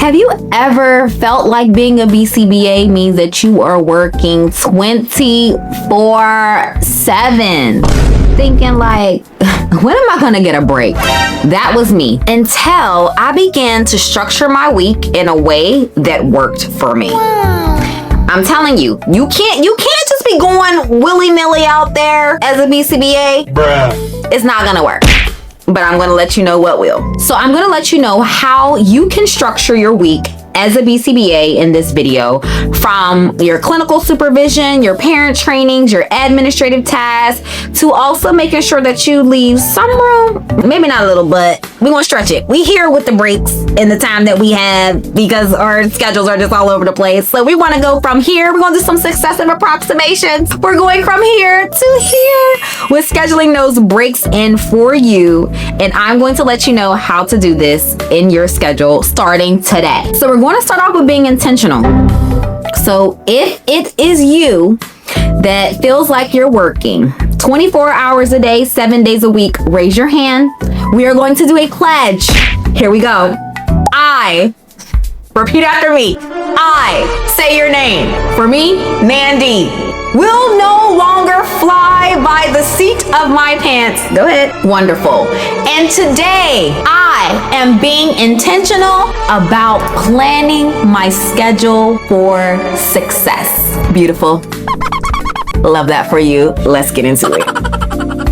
Have you ever felt like being a BCBA means that you are working 24/7? Thinking like, when am I gonna get a break? That was me until I began to structure my week in a way that worked for me. I'm telling you, you can't just be going willy-nilly out there as a BCBA. Bruh. It's not gonna work. But I'm gonna let you know what will. So I'm gonna let you know how you can structure your week as a BCBA in this video, from your clinical supervision, your parent trainings, your administrative tasks, to also making sure that you leave some room, maybe not a little, but we're gonna stretch it. We here with the breaks and the time that we have because our schedules are just all over the place. So we wanna go from here, we're gonna do some successive approximations. We're going from here to here with scheduling those breaks in for you. And I'm going to let you know how to do this in your schedule starting today. So we're going to start off with being intentional. So if it is you that feels like you're working 24 hours a day, 7 days a week, raise your hand. We are going to do a pledge. Here we go. I, repeat after me. I, say your name. For me, Mandy, will no longer fly by the seat of my pants. Go ahead. Wonderful. And today, I am being intentional about planning my schedule for success. Beautiful. Love that for you. Let's get into it.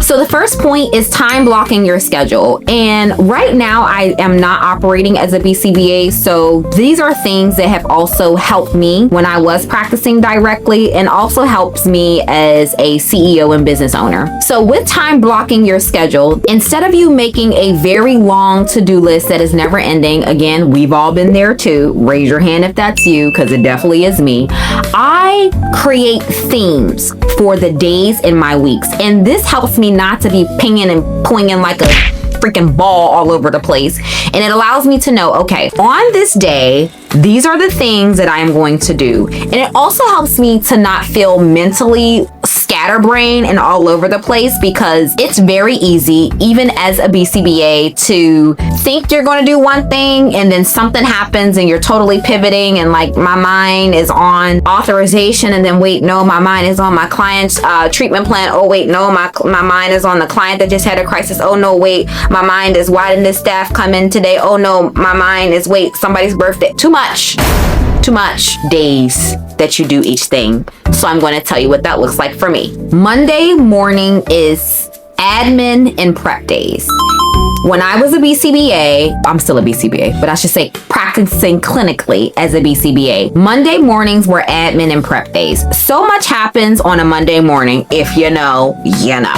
So the first point is time blocking your schedule. And right now I am not operating as a BCBA. So these are things that have also helped me when I was practicing directly and also helps me as a CEO and business owner. So with time blocking your schedule, instead of you making a very long to-do list that is never ending, again, we've all been there too. Raise your hand if that's you, because it definitely is me. I create themes for the days in my weeks. And this helps me not to be pinging and poinging like a freaking ball all over the place. And it allows me to know, okay, on this day, these are the things that I am going to do. And it also helps me to not feel mentally scatterbrained and all over the place, because it's very easy, even as a BCBA, to think you're going to do one thing and then something happens and you're totally pivoting, and like my mind is on authorization, and then wait, no, my mind is on my client's treatment plan. Oh wait, no, my mind is on the client that just had a crisis. Oh no, wait, my mind is, why didn't this staff come in today? Oh no, my mind is, wait, somebody's birthday. Too much days that you do each thing. So I'm going to tell you what that looks like for me. Monday morning is admin and prep days. When I was a BCBA, I'm still a BCBA, but I should say practicing clinically as a BCBA, Monday mornings were admin and prep days. So much happens on a Monday morning. If you know, you know.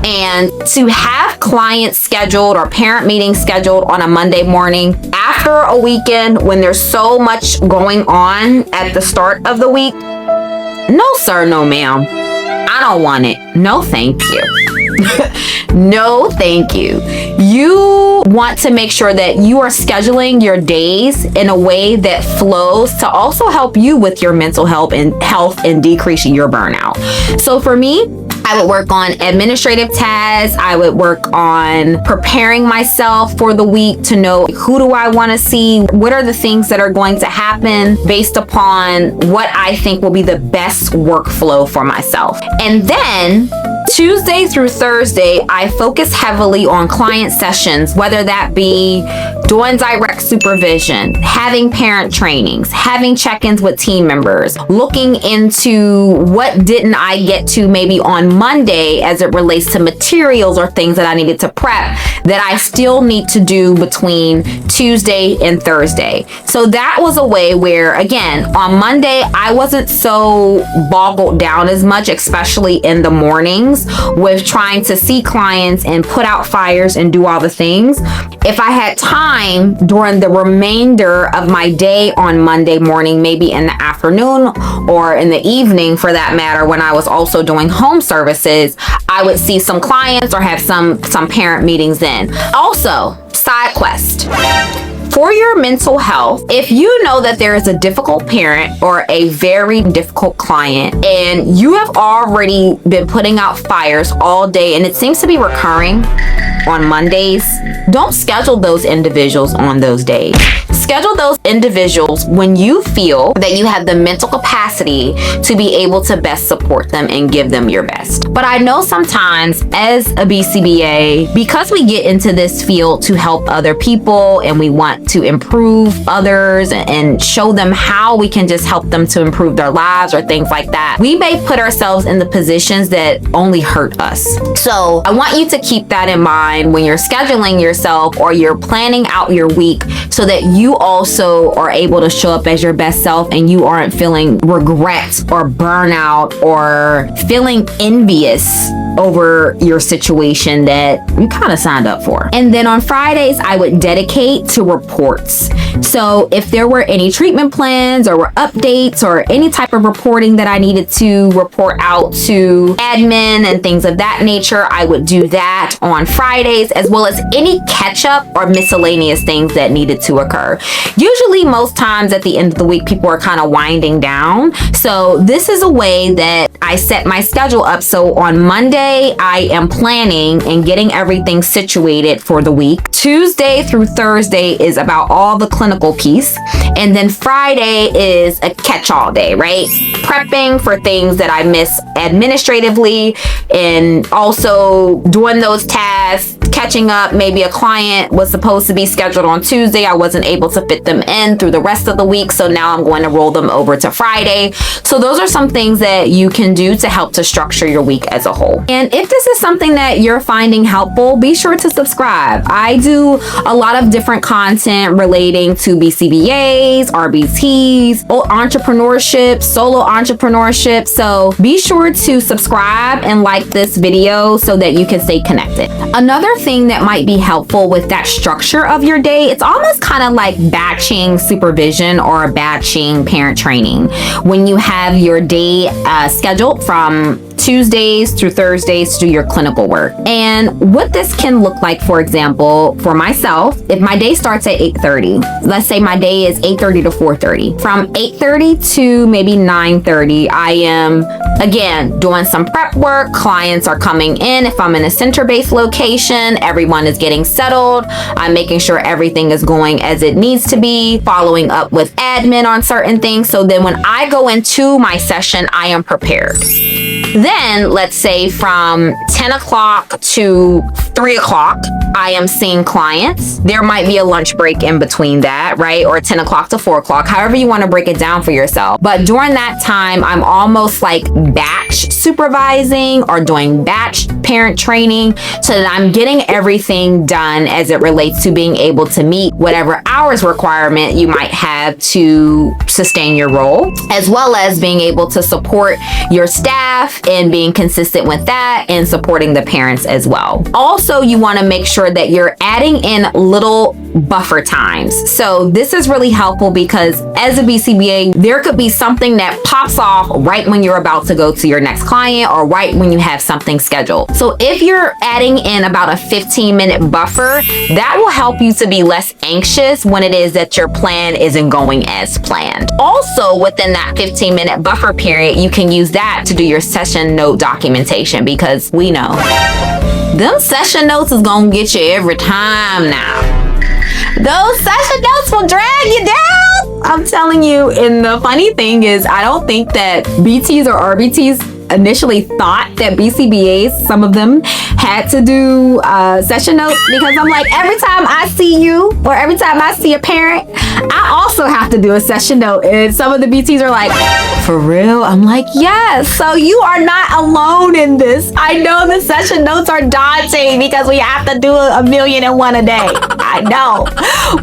And to have clients scheduled or parent meetings scheduled on a Monday morning after a weekend when there's so much going on at the start of the week, no sir, no ma'am. I don't want it. No, thank you. No, thank you. You want to make sure that you are scheduling your days in a way that flows to also help you with your mental health and decreasing your burnout. So for me, I would work on administrative tasks. I would work on preparing myself for the week to know, who do I want to see? What are the things that are going to happen based upon what I think will be the best workflow for myself? And then Tuesday through Thursday, I focus heavily on client sessions, whether that be doing direct supervision, having parent trainings, having check-ins with team members, looking into what didn't I get to maybe on Monday as it relates to materials or things that I needed to prep that I still need to do between Tuesday and Thursday. So that was a way where, again, on Monday, I wasn't so boggled down as much, especially in the mornings with trying to see clients and put out fires and do all the things. If I had time during the remainder of my day on Monday morning, maybe in the afternoon or in the evening for that matter, when I was also doing home services, I would see some clients or have some parent meetings in. Also, side quest. For your mental health, if you know that there is a difficult parent or a very difficult client and you have already been putting out fires all day and it seems to be recurring, on Mondays, don't schedule those individuals on those days. Schedule those individuals when you feel that you have the mental capacity to be able to best support them and give them your best. But I know sometimes as a BCBA, because we get into this field to help other people and we want to improve others and show them how we can just help them to improve their lives or things like that, we may put ourselves in the positions that only hurt us. So I want you to keep that in mind when you're scheduling yourself or you're planning out your week, so that you also are able to show up as your best self and you aren't feeling regret or burnout or feeling envious over your situation that you kind of signed up for. And then on Fridays, I would dedicate to reports. So if there were any treatment plans or updates or any type of reporting that I needed to report out to admin and things of that nature, I would do that on Fridays, as well as any catch up or miscellaneous things that needed to occur. Usually most times at the end of the week, people are kind of winding down. So this is a way that I set my schedule up. So on Monday, I am planning and getting everything situated for the week. Tuesday through Thursday is about all the clinical piece. And then Friday is a catch-all day, right? Prepping for things that I miss administratively and also doing those tasks, catching up. Maybe a client was supposed to be scheduled on Tuesday. I wasn't able to fit them in through the rest of the week. So now I'm going to roll them over to Friday. So those are some things that you can do to help to structure your week as a whole. And if this is something that you're finding helpful, be sure to subscribe. I do a lot of different content relating to BCBAs, RBTs, entrepreneurship, solo entrepreneurship. So be sure to subscribe and like this video so that you can stay connected. Another thing that might be helpful with that structure of your day, it's almost kind of like batching supervision or batching parent training. When you have your day scheduled from Tuesdays through Thursdays to do your clinical work. And what this can look like, for example, for myself, if my day starts at 8:30, let's say my day is 8:30 to 4:30. From 8:30 to maybe 9:30, I am, again, doing some prep work. Clients are coming in. If I'm in a center-based location, everyone is getting settled. I'm making sure everything is going as it needs to be, following up with admin on certain things. So then when I go into my session, I am prepared. Then let's say from 10 o'clock to 3 o'clock, I am seeing clients. There might be a lunch break in between that, right? Or 10 o'clock to 4 o'clock, however you want to break it down for yourself. But during that time, I'm almost like batch supervising or doing batch parent training so that I'm getting everything done as it relates to being able to meet whatever hours requirement you might have to sustain your role, as well as being able to support your staff and being consistent with that and supporting the parents as well. Also, you want to make sure that you're adding in little buffer times. So this is really helpful because as a BCBA, there could be something that pops off right when you're about to go to your next client or right when you have something scheduled. So if you're adding in about a 15-minute buffer, that will help you to be less anxious when it is that your plan isn't going as planned. Also, within that 15-minute buffer period, you can use that to do your session note documentation, because we know them session notes is gonna get you every time now. Those session notes will drag you down. I'm telling you. And the funny thing is, I don't think that BTs or RBTs initially thought that BCBAs, some of them, had to do session notes, because I'm like, every time I see you or every time I see a parent, I also have to do a session note. And some of the BTs are like, for real? I'm like, yes. So you are not alone in this. I know the session notes are daunting because we have to do 1,000,001 a day. I know,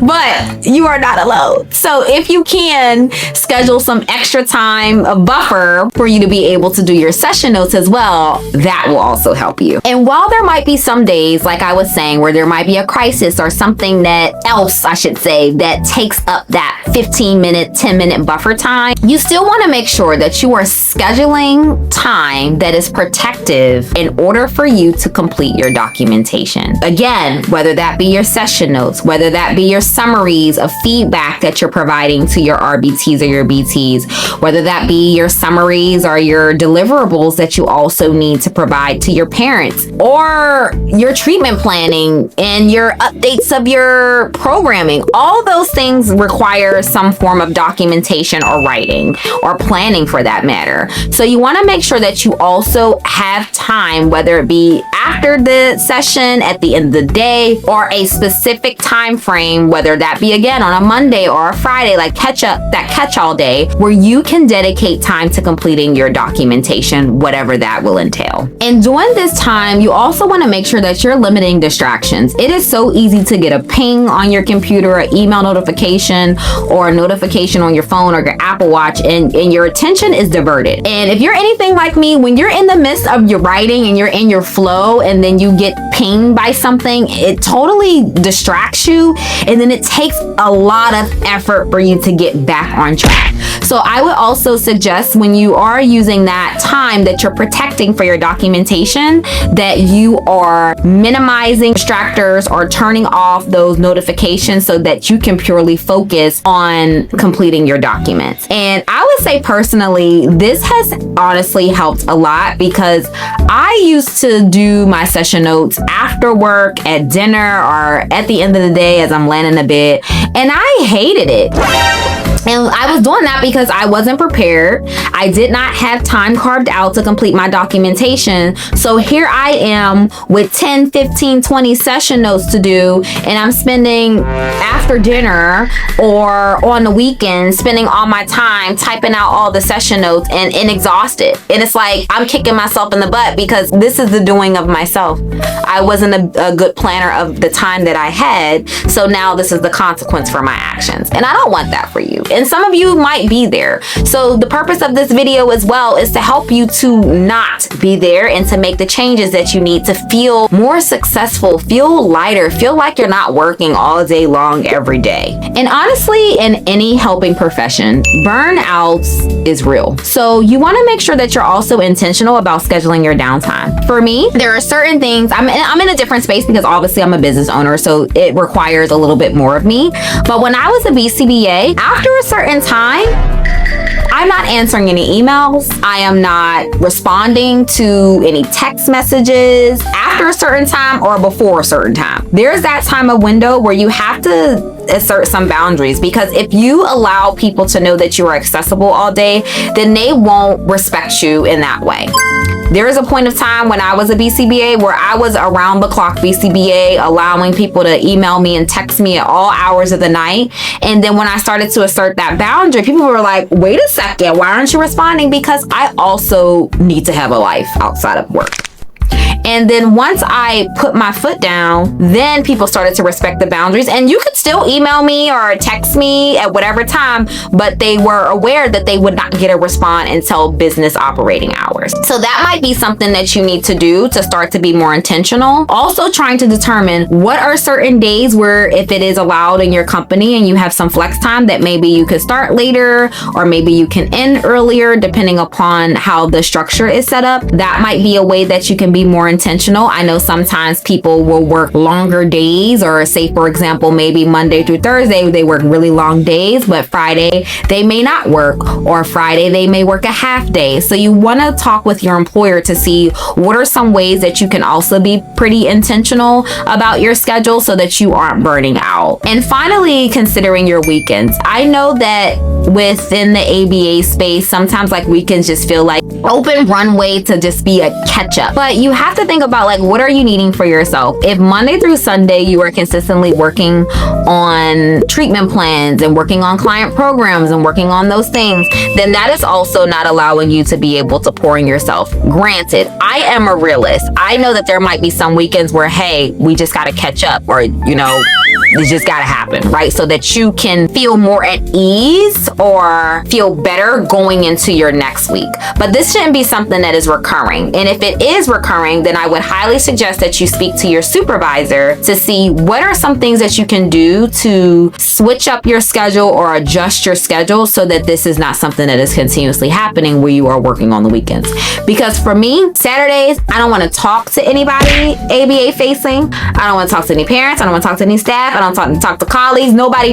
but you are not alone. So if you can schedule some extra time, a buffer for you to be able to do your session notes as well, that will also help you. And while there might be some days, like I was saying, where there might be a crisis or something that else, I should say, that takes up that 15-minute, 10-minute buffer time, you still want to make sure that you are scheduling time that is protective in order for you to complete your documentation. Again, whether that be your session notes, whether that be your summaries of feedback that you're providing to your RBTs or your BTs, whether that be your summaries or your deliverables that you also need to provide to your parents, or your treatment planning and your updates of your programming. All those things require some form of documentation or writing or planning for that matter. So you want to make sure that you also have time, whether it be after the session, at the end of the day, or a specific time frame, whether that be again on a Monday or a Friday, like catch-all day, where you can dedicate time to completing your documentation, whatever that will entail. And during this time, you also want to make sure that you're limiting distractions. It is so easy to get a ping on your computer, an email notification, or a notification on your phone or your Apple Watch, and your attention is diverted. And if you're anything like me, when you're in the midst of your writing and you're in your flow and then you get pinged by something, it totally distracts you, and then it takes a lot of effort for you to get back on track. So I would also suggest, when you are using that time that you're protecting for your documentation, that you are minimizing distractors or turning off those notifications so that you can purely focus on completing your documents. And I would say personally, this has honestly helped a lot, because I used to do my session notes after work, at dinner, or at the end of the day as I'm laying in the bed, and I hated it. And I was doing that because I wasn't prepared. I did not have time carved out to complete my documentation. So here I am with 10, 15, 20 session notes to do, and I'm spending after dinner or on the weekend, spending all my time typing out all the session notes and exhausted. And it's like I'm kicking myself in the butt, because this is the doing of myself. I wasn't a good planner of the time that I had. So now this is the consequence for my actions. And I don't want that for you. And some of you might be there. So the purpose of this video as well is to help you to not be there, and to make the changes that you need to feel more successful, feel lighter, feel like you're not working all day long every day. And honestly, in any helping profession, burnout is real. So you want to make sure that you're also intentional about scheduling your downtime. For me, there are certain things, I'm in a different space because obviously I'm a business owner, so it requires a little bit more of me. But when I was a BCBA, after a certain time, I'm not answering any emails. I am not responding to any text messages after a certain time or before a certain time. There's that time of window where you have to assert some boundaries, because if you allow people to know that you are accessible all day, then they won't respect you in that way. There is a point of time when I was a BCBA where I was around the clock BCBA, allowing people to email me and text me at all hours of the night. And then when I started to assert that boundary, people were like, wait a second, why aren't you responding? Because I also need to have a life outside of work. And then once I put my foot down, then people started to respect the boundaries. And you could still email me or text me at whatever time, but they were aware that they would not get a response until business operating hours. So that might be something that you need to do to start to be more intentional. Also trying to determine what are certain days where, if it is allowed in your company and you have some flex time, that maybe you could start later, or maybe you can end earlier, depending upon how the structure is set up. That might be a way that you can be more intentional. I know sometimes people will work longer days, or say, for example, maybe Monday through Thursday, they work really long days, but Friday they may not work, or Friday they may work a half day. So you want to talk with your employer to see what are some ways that you can also be pretty intentional about your schedule so that you aren't burning out. And finally, considering your weekends. I know that within the ABA space, sometimes like weekends just feel like open runway to just be a catch up, but you have to think about, like, what are you needing for yourself? If Monday through Sunday you are consistently working on treatment plans and working on client programs and working on those things, then that is also not allowing you to be able to pour in yourself. Granted, I am a realist. I know that there might be some weekends where, hey, we just got to catch up, or, you know, It's just gotta happen, right? So that you can feel more at ease or feel better going into your next week. But this shouldn't be something that is recurring. And if it is recurring, then I would highly suggest that you speak to your supervisor to see what are some things that you can do to switch up your schedule or adjust your schedule so that this is not something that is continuously happening where you are working on the weekends. Because for me, Saturdays, I don't want to talk to anybody ABA facing. I don't want to talk to any parents. I don't want to talk to any staff. I don't want to talk to colleagues. Nobody.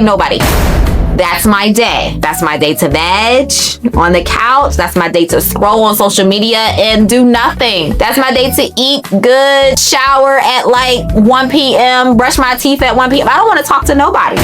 That's my day. That's my day to veg on the couch. That's my day to scroll on social media and do nothing. That's my day to eat good, shower at like 1 p.m., brush my teeth at 1 p.m. I don't want to talk to nobody.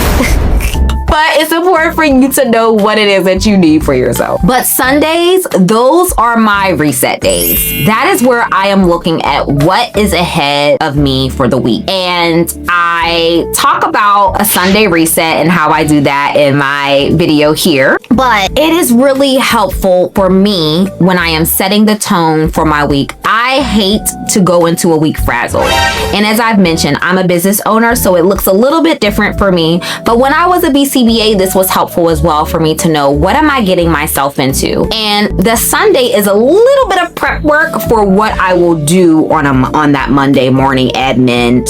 But it's important for you to know what it is that you need for yourself. But Sundays, those are my reset days. That is where I am looking at what is ahead of me for the week. And I talk about a Sunday reset and how I do that in my video here. But it is really helpful for me when I am setting the tone for my week. I hate to go into a week frazzled. And as I've mentioned, I'm a business owner, so it looks a little bit different for me. But when I was a BCBA, this was helpful as well for me to know what am I getting myself into. And the Sunday is a little bit of prep work for what I will do on that Monday morning admin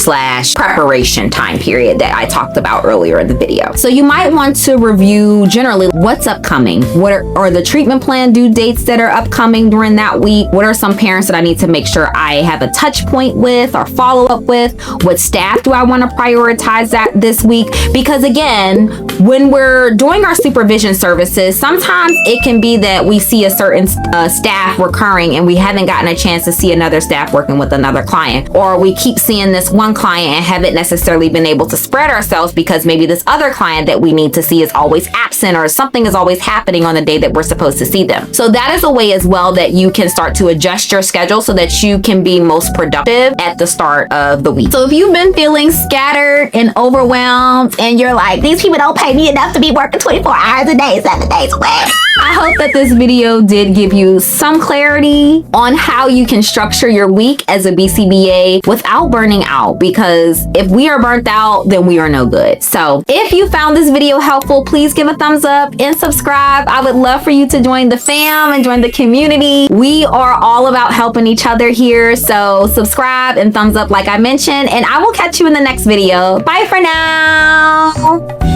/ preparation time period that I talked about earlier in the video. So you might want to review generally what's upcoming. What are the treatment plan due dates that are upcoming during that week? What are some parents that I need to make sure I have a touch point with or follow up with? What staff do I want to prioritize that this week? Because again, when we're doing our supervision services, sometimes it can be that we see a certain staff recurring and we haven't gotten a chance to see another staff working with another client, or we keep seeing this one client and haven't necessarily been able to spread ourselves because maybe this other client that we need to see is always absent or something is always happening on the day that we're supposed to see them. So that is a way as well that you can start to adjust your schedule so that you can be most productive at the start of the week. So if you've been feeling scattered and overwhelmed and you're like, these people don't pay me enough to be working 24 hours a day, 7 days a week, I hope that this video did give you some clarity on how you can structure your week as a BCBA without burning out, because if we are burnt out, then we are no good. So if you found this video helpful, please give a thumbs up and subscribe. I would love for you to join the fam and join the community. We are all about helping each other here. So subscribe and thumbs up like I mentioned, and I will catch you in the next video. Bye for now.